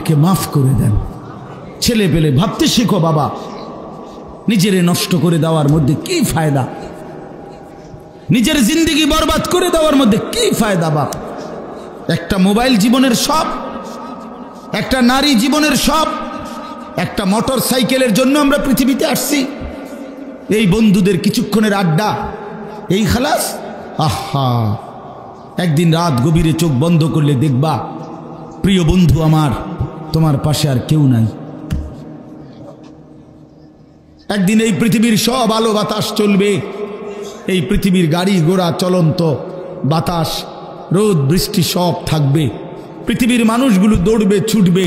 আমাদেরকে মাফ করে দেন। ছেলে পেলে ভাবতে শিখো বাবা, নিজেরে নষ্ট করে দেওয়ার মধ্যে কি ফায়দা? নিজের জিন্দেগি বরবাদ করে দেওয়ার মধ্যে কি ফায়দা বাপ? একটা মোবাইল জীবনের সব, একটা নারী জীবনের সব, একটা মোটর সাইকেলের জন্য আমরা পৃথিবীতে আসছি। এই বন্ধুদের কিছুক্ষণের আড্ডা, এই খালাস। আহা, একদিন রাত গভীরে চোখ বন্ধ করলে দেখবা প্রিয় বন্ধু আমার, তোমার পাশে আর কেউ নাই। একদিন এই পৃথিবীর সব আলো বাতাস চলবে, এই পৃথিবীর গাড়ি ঘোড়া চলন্ত, বাতাস রোদ বৃষ্টি সব থাকবে, পৃথিবীর মানুষগুলো দৌড়বে ছুটবে,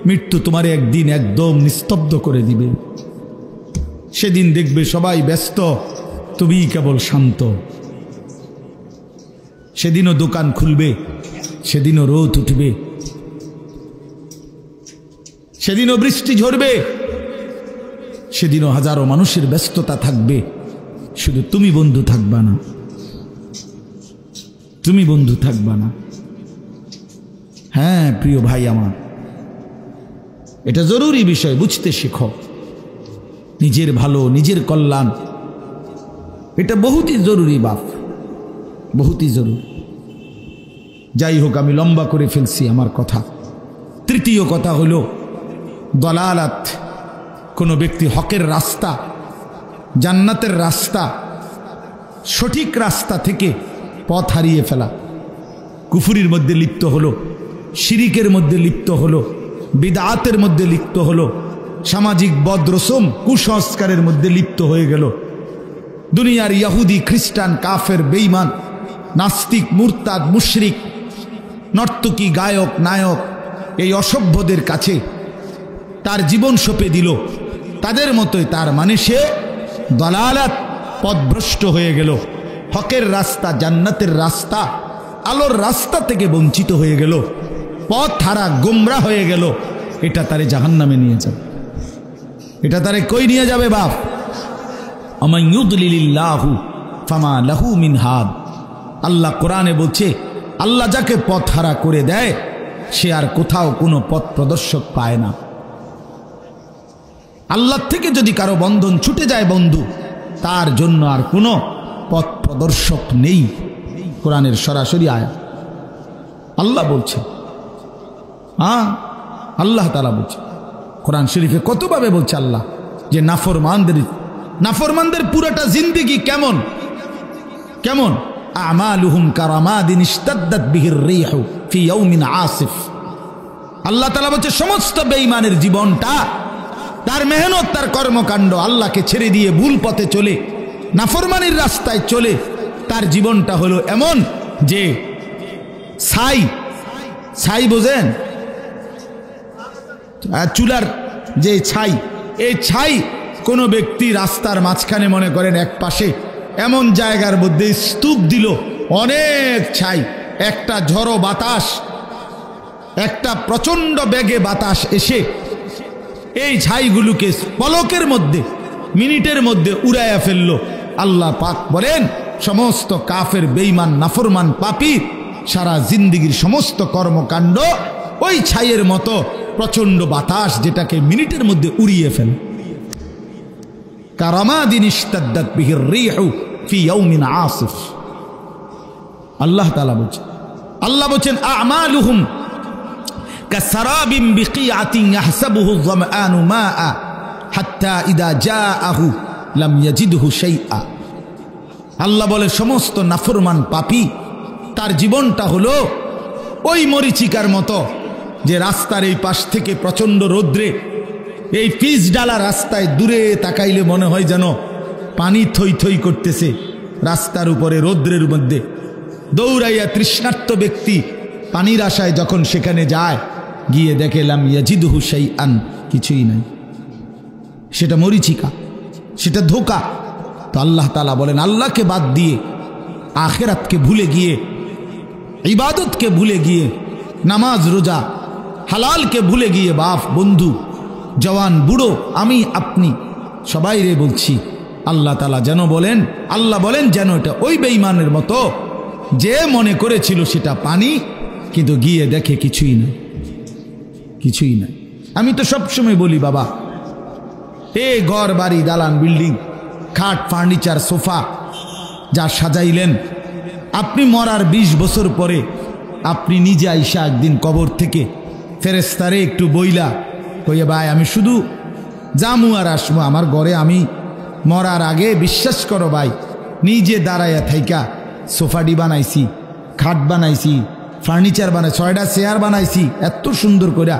মৃত্যু তোমার একদিন একদম নিস্তব্ধ করে দিবে। সেদিন দেখবে সবাই ব্যস্ত, তুমি কেবল শান্ত। সেদিনও দোকান খুলবে, সেদিনও রোদ উঠবে, সেদিনও বৃষ্টি ঝরবে, সেদিনও হাজারো মানুষের ব্যস্ততা থাকবে, শুধু তুমি বন্ধু থাকবা না, তুমি বন্ধু থাকবা না। হ্যাঁ প্রিয় ভাই আমার, এটা জরুরি বিষয়, বুঝতে শিখো। নিজের ভালো, নিজের কল্যাণ, এটা বহুতই জরুরি বাপ, বহুতই জরুরি। যাই হোক, আমি লম্বা করে ফেলছি আমার কথা। তৃতীয় কথা হলো দলালাত। কোনো ব্যক্তি হকের রাস্তা, জান্নাতের রাস্তা, সঠিক রাস্তা থেকে পথ হারিয়ে ফেলা, কুফরির মধ্যে লিপ্ত হলো, শিরিকের মধ্যে লিপ্ত হলো, বিদআতের মধ্যে লিপ্ত হলো, সামাজিক বদরসম কুসংস্কারের মধ্যে লিপ্ত হয়ে গেল। দুনিয়ার ইহুদি খ্রিস্টান কাফের বেঈমান নাস্তিক মুরতাদ মুশরিক নর্তকী গায়ক নায়ক এই অসভ্যদের কাছে তার জীবন সঁপে দিল, তাদের মতোই তার মানে সে দলালাত পথভ্রষ্ট হয়ে গেল, হকের রাস্তা জান্নাতের রাস্তা আলোর রাস্তা থেকে বঞ্চিত হয়ে গেল, পথ হারা গোমরা হয়ে গেল। এটা তারে জাহান্নামে নিয়ে যাবে, এটা তারে কই নিয়ে যাবে বাপ? আমান ইউদলিলিল্লাহু ফামা লাহু মিন হাদ। আল্লাহ কোরআনে বলছে, আল্লাহ যাকে পথ হারা করে দেয় সে আর কোথাও কোনো পথ প্রদর্শক পায় না। আল্লাহ থেকে যদি কারো বন্ধন ছুটে যায় বন্ধু, তার জন্য আর কোনো পথ প্রদর্শক নেই। কোরআনের সরাসরি আয়াত আল্লাহ বলছে। হ্যাঁ, আল্লাহ তাআলা বলছে কোরআন শরীফে, কতভাবে বলছে আল্লাহ যে নাফরমানদের পুরোটা জিন্দেগি কেমন কেমন? আমালুহুম কারামাদিন ইশতাদ্দাত বিহির রিহু ফি ইয়াউমিন আসিফ। আল্লাহ তাআলা বলছে সমস্ত বেঈমানের জীবনটা, তার মেহনত, তার কর্মকাণ্ড আল্লাহকে ছেড়ে দিয়ে ভুল পথে চলে, নাফরমানির রাস্তায় চলে, তার জীবনটা হলো এমন যে ছাই বোঝেন, চুলার যে ছাই, এই ছাই কোনো ব্যক্তি রাস্তার মাঝখানে মনে করেন এক পাশে এমন জায়গার মধ্যে স্তূপ দিল, অনেক ছাই, একটা ঝড়ো বাতাস, একটা প্রচন্ড বেগে বাতাস এসে এই ছাইগুলোকে পলকের মধ্যে মিনিটের মধ্যে উড়াইয়া ফেললো। আল্লাহ পাক বলেন সমস্ত কাফের বেঈমান নাফরমান পাপী সারা জিন্দেগীর সমস্ত কর্মকাণ্ড ওই ছাইয়ের মতো প্রচন্ড বাতাস যেটাকে মিনিটের মধ্যে উড়িয়ে ফেলে। কারামাদিন ইশতাদ্দাত বিহির রিহু ফি ইয়াউমিন আসিফ। আল্লাহ তাআলা বলেন, আল্লাহ বলেন আমালুহুম কাসারাবিন বিকিআতিন ইয়াহসাবুহু যামআনু মাআ হাত্তা ইযা জাআহু লাম ইয়াজিদহু শাইআ। আল্লাহ বলে সমস্ত নাফরমান পাপী তার জীবনটা হলো ওই মরিচিকার মতো, যে রাস্তার এই পাশ থেকে প্রচন্ড রৌদ্রে এই পিচ ডালা রাস্তায় দূরে তাকাইলে মনে হয় যেন পানি থই থই করতেছে রাস্তার উপরে রৌদ্রের মধ্যে। দৌড়াইয়া তৃষ্ণার্ত ব্যক্তি পানির আশায় যখন সেখানে যায়, গিয়ে দেখে লাম ইয়াজিদহু শাইআন, কিছুই নাই, সেটা মরিচিকা, সেটা ধোঁকা। তো আল্লাহ তাআলা বলেন আল্লাহকে বাদ দিয়ে, আখিরাতকে ভুলে গিয়ে, ইবাদতকে ভুলে গিয়ে, নামাজ রোজা হালালকে ভুলে গিয়ে, বাপ বন্ধু জওয়ান বুড়ো আমি আপনি সবাই রে বলছি, আল্লাহ তাআলা যেন বলেন, আল্লাহ বলেন যেন এটা ওই বেঈমানের মতো যে মনে করেছিল সেটা পানি, কিন্তু গিয়ে দেখে কিছুই না। কিছুই নাই। আমি তো সবসময় বলি বাবা, এই ঘর বাড়ি দালান বিল্ডিং খাট ফার্নিচার সোফা যা সাজাইলেন, আপনি মরার 20 বছর পরে আপনি নিজে আইসা একদিন কবর থেকে ফেরেশতারে একটু বইলা কইয়া, ভাই আমি শুধু জামু আর আসমু, আমার ঘরে আমি মরার আগে বিশ্বাস করো ভাই নিজে দাঁড়াইয়া থাইকা সোফাটি বানাইছি, খাট বানাইছি, ফার্নিচার বানাই, 6টা চেয়ার বানাইছি, এত সুন্দর করে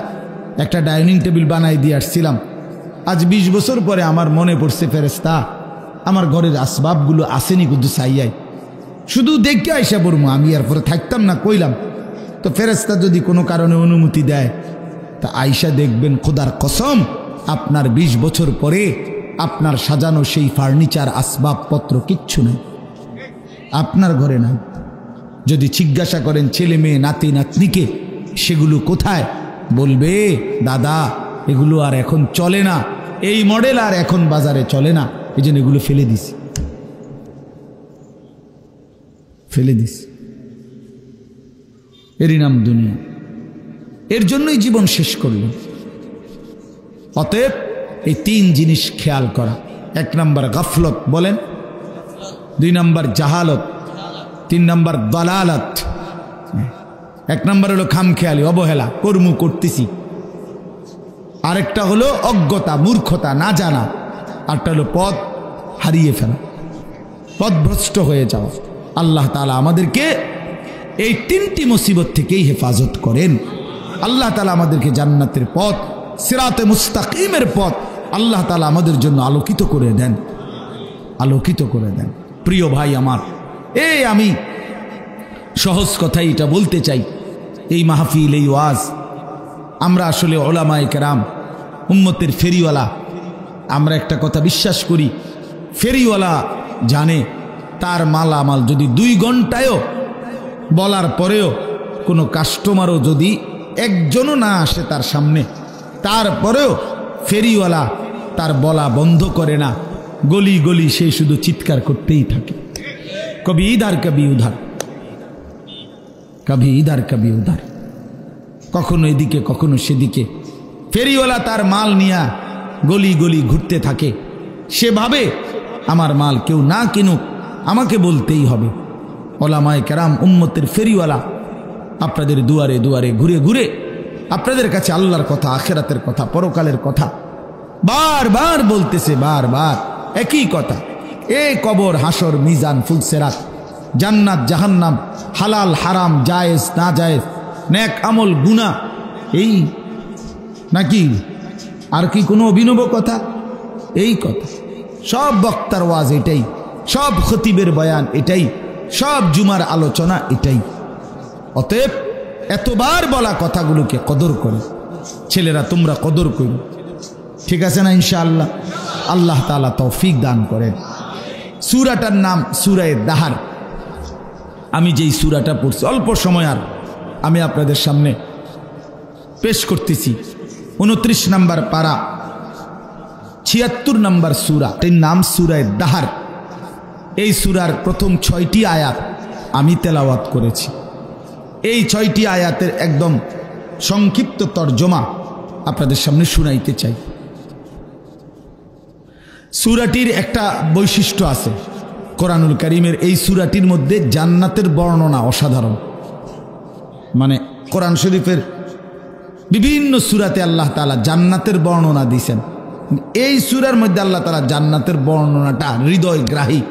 একটা ডাইনিং টেবিল বানাই দিয়ে আসছিলাম। আজ 20 বছর পরে আমার মনে পড়ছে ফেরেশতা আমার ঘরের আসবাবগুলো আসেনি কিন্তু চাইয়াই, শুধু দেখে আইসা পড়বো, আমি এরপরে থাকতাম না কইলাম। তো ফেরেশতা যদি কোনো কারণে অনুমতি দেয় তা আইসা দেখবেন খোদার কসম আপনার 20 বছর পরে আপনার সাজানো সেই ফার্নিচার আসবাবপত্র কিচ্ছু নেই, আপনার ঘরে নাই। যদি জিজ্ঞাসা করেন ছেলে মেয়ে নাতি নাতনিকে সেগুলো কোথায়, বলবে দাদা এগুলো আর এখন চলে না, এই মডেল আর এখন বাজারে চলে না, এই জন্য এগুলো ফেলে দিছি, ফেলে দিস। এরই নাম দুনিয়া, এর জন্যই জীবন শেষ করলেন। অতএব এই 3 জিনিস খেয়াল করা। 1 নম্বর গাফলত বলেন, 2 নম্বর জাহালত, 3 নম্বর দালালত। 1 নম্বর হলো খামখেয়ালি অবহেলা, কর্ম করতেছি। আরেকটা হলো অজ্ঞতা মূর্খতা না জানা, আরেকটা হলো পথ হারিয়ে ফেলা, পথভ্রষ্ট হয়ে যাওয়া। আল্লাহ তাআলা আমাদেরকে এই 3টি মুসিবত থেকেই হেফাজত করেন। আল্লাহ তাআলা আমাদেরকে জান্নাতের পথ, সিরাতে মুস্তাকিমের পথ আল্লাহ তাআলা আমাদের জন্য আলোকিত করে দেন, আলোকিত করে দেন। প্রিয় ভাই আমার, এই আমি সহজ কথাই এটা বলতে চাই, এই মাহফিল, এই ওয়াজ, আমরা আসলে উলামায়ে কেরাম উম্মতের ফেরিওয়ালা। আমরা একটা কথা বিশ্বাস করি, ফেরিওয়ালা জানে তার মালামাল যদি 2 ঘন্টায়ও বলার পরেও কোনো কাস্টমারও যদি একজনও না আসে তার সামনে, তারপরেও ফেরিওয়ালা তার বলা বন্ধ করে না, গলি গলি সে শুধু চিৎকার করতেই থাকে, কবি ইধার কবি উধার, কবি ইধার কবি উধার, কখনো এদিকে কখনো সেদিকে। ফেরিওয়ালা তার মাল নিয়ে গলি গলি ঘুরতে থাকে, সেভাবে আমার মাল কেউ না কিনুক আমাকে বলতেই হবে। উলামায়ে কেরাম উম্মতের ফেরিওয়ালা আপনাদের দুয়ারে দুয়ারে ঘুরে ঘুরে আপনাদের কাছে আল্লাহর কথা, আখিরাতের কথা, পরকালের কথা বারবার বলতেছে, বারবার একই কথা। এই কবর, হাসর, মিজান, ফুলসেরাত, জান্নাত, জাহান্নাম, হালাল হারাম, জায়েজ না জায়েজ, নেক আমল, গুনাহ, এই নাকি আর কি কোনো অভিনব কথা? এই কথা। সব বক্তার ওয়াজ এটাই, সব খতিবের বয়ান এটাই, সব জুমার আলোচনা এটাই। অতএব এতবার বলা কথাগুলোকে কদর করো ছেলেরা, তোমরা কদর করো, ঠিক আছে না? ইনশাআল্লাহ আল্লাহ তাআলা তৌফিক দান করেন। সূরাটার নাম সূরা দাহার। আমি যেই সূরাটা পড়ছি অল্প সময় আর আমি আপনাদের সামনে পেশ করতেছি। 29 নম্বর পারা, 76 নম্বর সূরা, এর নাম সূরা দাহার। এই সূরার প্রথম 6টি আয়াত আমি তেলাওয়াত করেছি। এই 6টি আয়াতের একদম সংক্ষিপ্ত তরজমা আপনাদের সামনে শুনাইতে চাই। সূরাটির একটা বৈশিষ্ট্য আছে কোরআনুল কারীমের, এই সূরাটির মধ্যে জান্নাতের বর্ণনা অসাধারণ। মানে কোরআন শরীফের বিভিন্ন সূরাতে আল্লাহ তাআলা জান্নাতের বর্ণনা দিয়েছেন, এই সূরার মধ্যে আল্লাহ তাআলা জান্নাতের বর্ণনাটা হৃদয়গ্রাহী,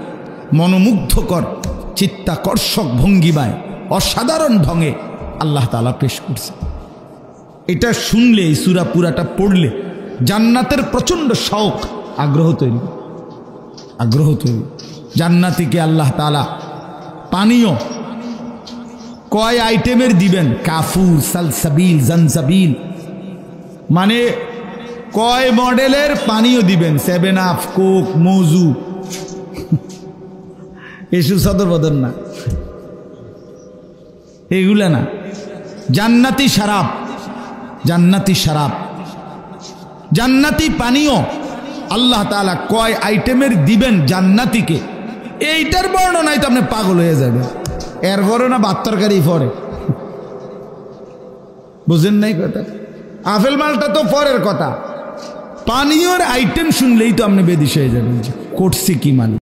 মনোমুগ্ধকর, চিত্তাকর্ষক ভঙ্গিমায় অসাধারণ ঢঙে আল্লাহ তাআলা পেশ করছে। এটা শুনলে, এই সূরা পুরাটা পড়লে জান্নাতের প্রচণ্ড শৌক, আগ্রহ তৈরি, আগ্রহ তৈরি। জান্নাতীকে আল্লাহ তাআলা পানীয় কয় আইটেমের দিবেন? কাফুর, সালসাবিল, জনজাবিল, মানে কয় মডেলের পানীয় দিবেন? 7 আপ, কোক, মৌজু, এসু সদর বদর না, এগুলা না। জান্নাতি শরাব, জান্নাতি শরাব, জান্নাতি পানীয় আল্লাহ তাআলা কয় আইটেমের দিবেন জান্নাতীকে, এইটার বর্ণনায় তো আপনি পাগল হয়ে যাবে। এর পরে না ভাত তরকারি পরে, বুঝেন নাই কথা? আপেল মালটা তো পরের কথা, পানীয়র আইটেম শুনলেই তো আপনি বেদিশ হয়ে যাবেন, করছে কি মানে।